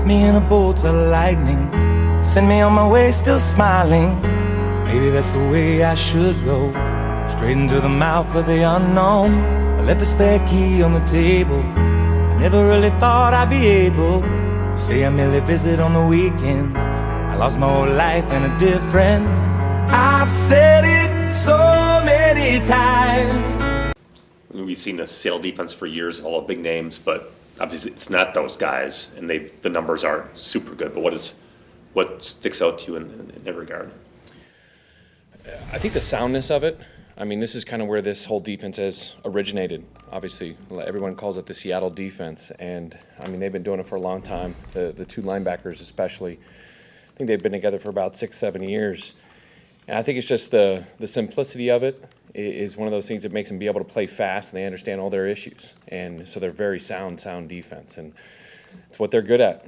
Wrap me in a bolt of lightning, send me on my way still smiling. Maybe that's the way I should go, straight into the mouth of the unknown. I left the spare key on the table, I never really thought I'd be able to say I merely visit on the weekends. I lost my whole life and a dear friend. I've said it so many times. We've seen a Seattle defense for years, all the big names, but obviously it's not those guys, and the numbers aren't super good. But what sticks out to you in that regard? I think the soundness of it. I mean, this is kind of where this whole defense has originated. Obviously, everyone calls it the Seattle defense, and I mean they've been doing it for a long time. The two linebackers, especially, I think they've been together for about 6-7 years. And I think it's just the simplicity of it is one of those things that makes them be able to play fast, and they understand all their issues. And so they're very sound defense, and it's what they're good at.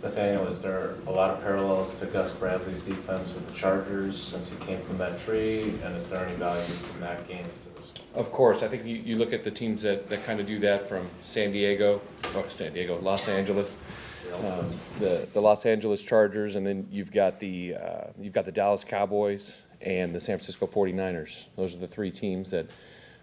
Nathaniel, is there a lot of parallels to Gus Bradley's defense with the Chargers since he came from that tree, and is there any value from that game to this one? Of course, I think you look at the teams that kind of do that from Los Angeles. The Los Angeles Chargers, and then you've got the Dallas Cowboys and the San Francisco 49ers. Those are the three teams that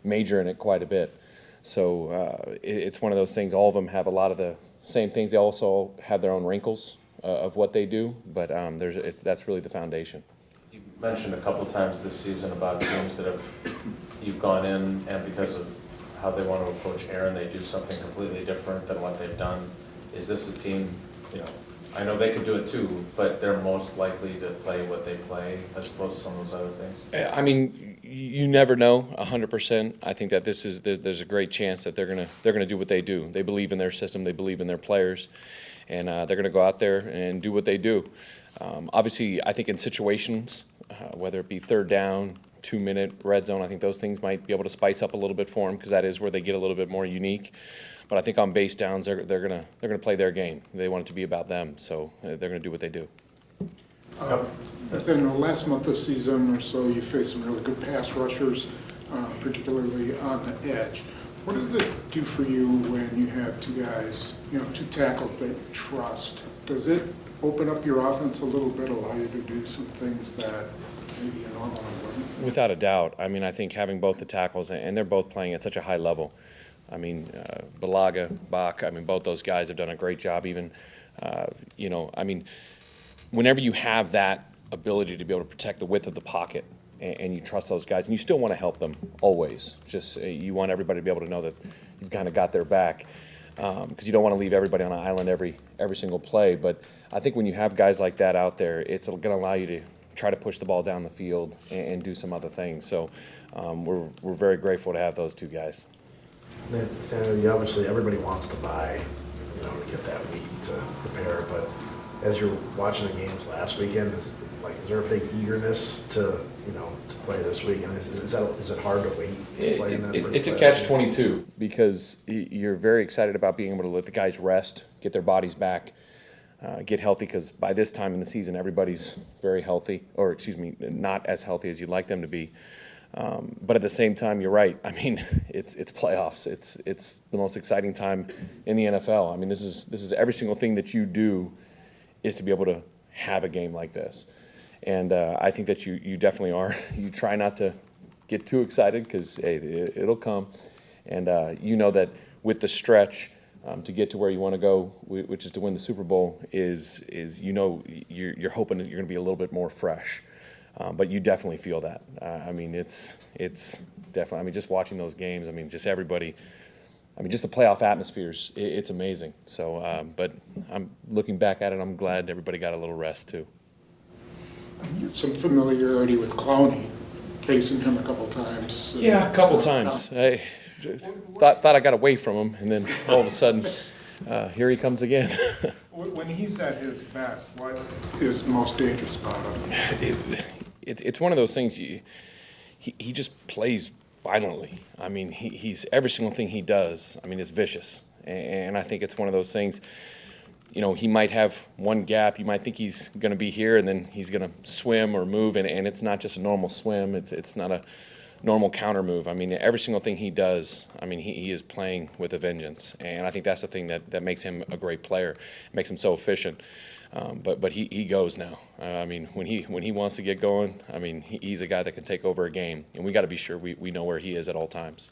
major in it quite a bit. So it's one of those things. All of them have a lot of the same things. They also have their own wrinkles of what they do, but that's really the foundation. You mentioned a couple times this season about teams that you've gone in, and because of how they want to approach Aaron, they do something completely different than what they've done. Is this a team, I know they could do it too, but they're most likely to play what they play as opposed to some of those other things? I mean, you never know 100%. I think that there's a great chance that they're gonna do what they do. They believe in their system, they believe in their players, and they're gonna go out there and do what they do. Obviously, I think in situations, whether it be third down, 2-minute red zone, I think those things might be able to spice up a little bit for them, because that is where they get a little bit more unique. But I think on base downs, they're gonna play their game. They want it to be about them, so they're gonna do what they do. Within the last month of the season or so, you faced some really good pass rushers, particularly on the edge. What does it do for you when you have two guys, two tackles that you trust? Does it open up your offense a little bit, allow you to do some things that maybe you normally wouldn't? Without a doubt. I mean, I think having both the tackles, and they're both playing at such a high level. I mean, Balaga, Bach, I mean, both those guys have done a great job. Even, I mean, whenever you have that ability to be able to protect the width of the pocket, and you trust those guys, and you still want to help them always. Just you want everybody to be able to know that you've kind of got their back, because you don't want to leave everybody on an island every single play. But I think when you have guys like that out there, it's going to allow you to try to push the ball down the field and do some other things. So we're very grateful to have those two guys. Obviously, everybody wants to buy, to get that week to prepare. But as you're watching the games last weekend, is there a big eagerness to play this week? And is it hard to wait to play in that? It's a catch-22, because you're very excited about being able to let the guys rest, get their bodies back, get healthy. Because by this time in the season, everybody's very healthy, or not as healthy as you'd like them to be. But at the same time, you're right. I mean, it's playoffs. It's the most exciting time in the NFL. I mean, this is every single thing that you do is to be able to have a game like this. And I think that you definitely are. You try not to get too excited, because it'll come. And you know that with the stretch to get to where you want to go, which is to win the Super Bowl, is you're hoping that you're going to be a little bit more fresh. But you definitely feel that. I mean, it's definitely. I mean, just watching those games. I mean, just everybody. I mean, just the playoff atmospheres. It's amazing. So, but I'm looking back at it. I'm glad everybody got a little rest too. You have some familiarity with Clowney, facing him a couple times. Yeah, a couple times. I thought I got away from him, and then all of a sudden, here he comes again. When he's at his best, what is most dangerous about him? It's one of those things. He just plays violently. I mean, he's every single thing he does. I mean, it's vicious, and I think it's one of those things. He might have one gap. You might think he's going to be here, and then he's going to swim or move, and it's not just a normal swim. It's not a normal counter move. I mean, every single thing he does, I mean, he is playing with a vengeance. And I think that's the thing that makes him a great player, makes him so efficient. But he goes now. I mean, when he wants to get going, I mean, he's a guy that can take over a game. And we got to be sure we know where he is at all times.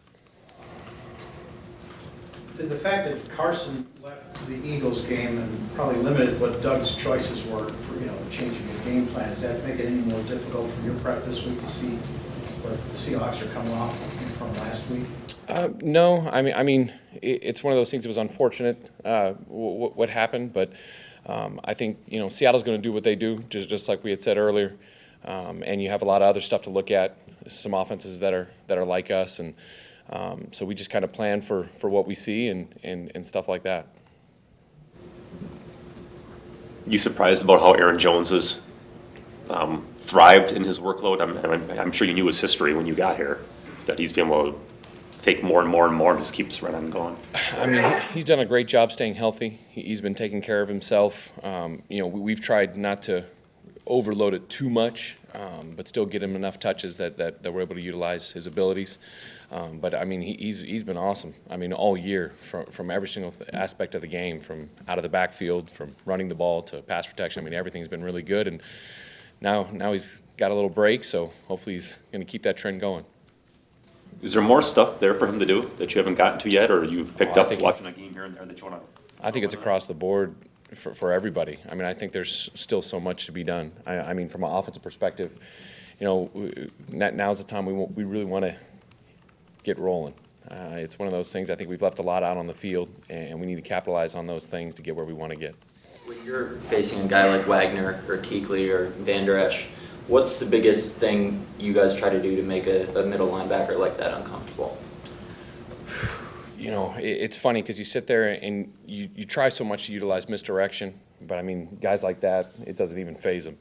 Did the fact that Carson left the Eagles game and probably limited what Doug's choices were for, changing the game plan, does that make it any more difficult for your prep this week to see where the Seahawks are coming off from last week? No, I mean, it's one of those things that was unfortunate what happened, but I think Seattle's going to do what they do, just like we had said earlier, and you have a lot of other stuff to look at, some offenses that are like us, and so we just kind of plan for what we see and stuff like that. You surprised about how Aaron Jones has thrived in his workload? I'm sure you knew his history when you got here, that he's been able to take more and more and more and just keeps right on going. I mean, he's done a great job staying healthy. He's been taking care of himself. We've tried not to overload it too much, but still get him enough touches that we're able to utilize his abilities. But I mean, he's been awesome. I mean, all year from every single aspect of the game, from out of the backfield, from running the ball to pass protection. I mean, everything's been really good. And now he's got a little break, so hopefully he's going to keep that trend going. Is there more stuff there for him to do that you haven't gotten to yet, or you've picked up watching a game here and there that you want to? I think it's across the board for everybody. I mean, I think there's still so much to be done. I mean, from an offensive perspective, now's the time we really want to get rolling. It's one of those things. I think we've left a lot out on the field, and we need to capitalize on those things to get where we want to get. When you're facing a guy like Wagner or Kuechly or Van Der Esch, what's the biggest thing you guys try to do to make a middle linebacker like that uncomfortable? It's funny because you sit there and you try so much to utilize misdirection, but I mean, guys like that, it doesn't even faze them.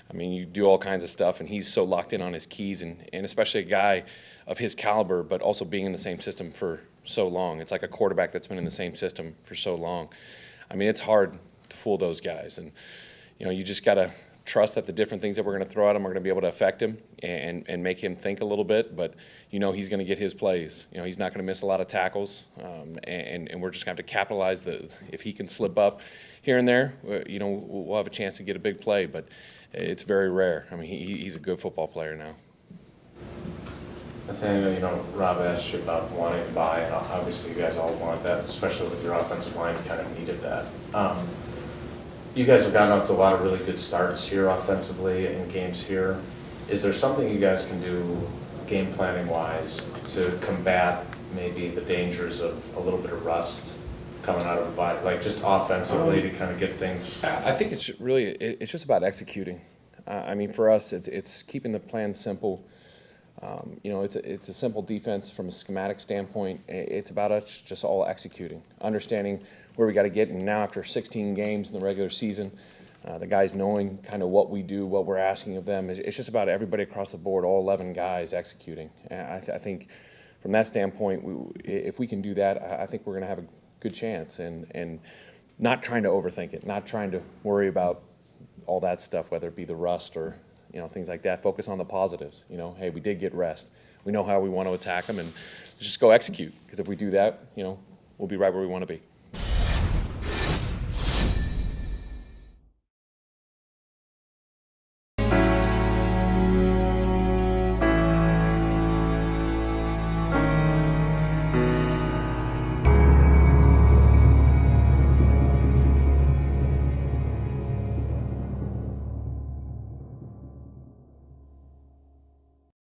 I mean, you do all kinds of stuff, and he's so locked in on his keys, and especially a guy of his caliber, but also being in the same system for so long. It's like a quarterback that's been in the same system for so long. I mean, it's hard to fool those guys, and you just got to trust that the different things that we're going to throw at him are going to be able to affect him and make him think a little bit, but he's going to get his plays. He's not going to miss a lot of tackles, and we're just going to have to capitalize if he can slip up here and there, we'll have a chance to get a big play, but it's very rare. I mean, he's a good football player now. Nathaniel, Rob asked you about wanting to buy. Obviously, you guys all want that, especially with your offensive line. You kind of needed that. You guys have gotten up to a lot of really good starts here offensively in games here. Is there something you guys can do game planning wise to combat maybe the dangers of a little bit of rust coming out of the body, like just offensively to kind of get things? I think it's just about executing. I mean, for us, it's keeping the plan simple. It's a simple defense from a schematic standpoint. It's about us just all executing, understanding where we got to get. And now after 16 games in the regular season, the guys knowing kind of what we do, what we're asking of them. It's just about everybody across the board, all 11 guys executing. And I think from that standpoint, if we can do that, I think we're going to have a good chance. And not trying to overthink it, not trying to worry about all that stuff, whether it be the rust or things like that. Focus on the positives. Hey, we did get rest. We know how we want to attack them, and just go execute. Because if we do that, we'll be right where we want to be.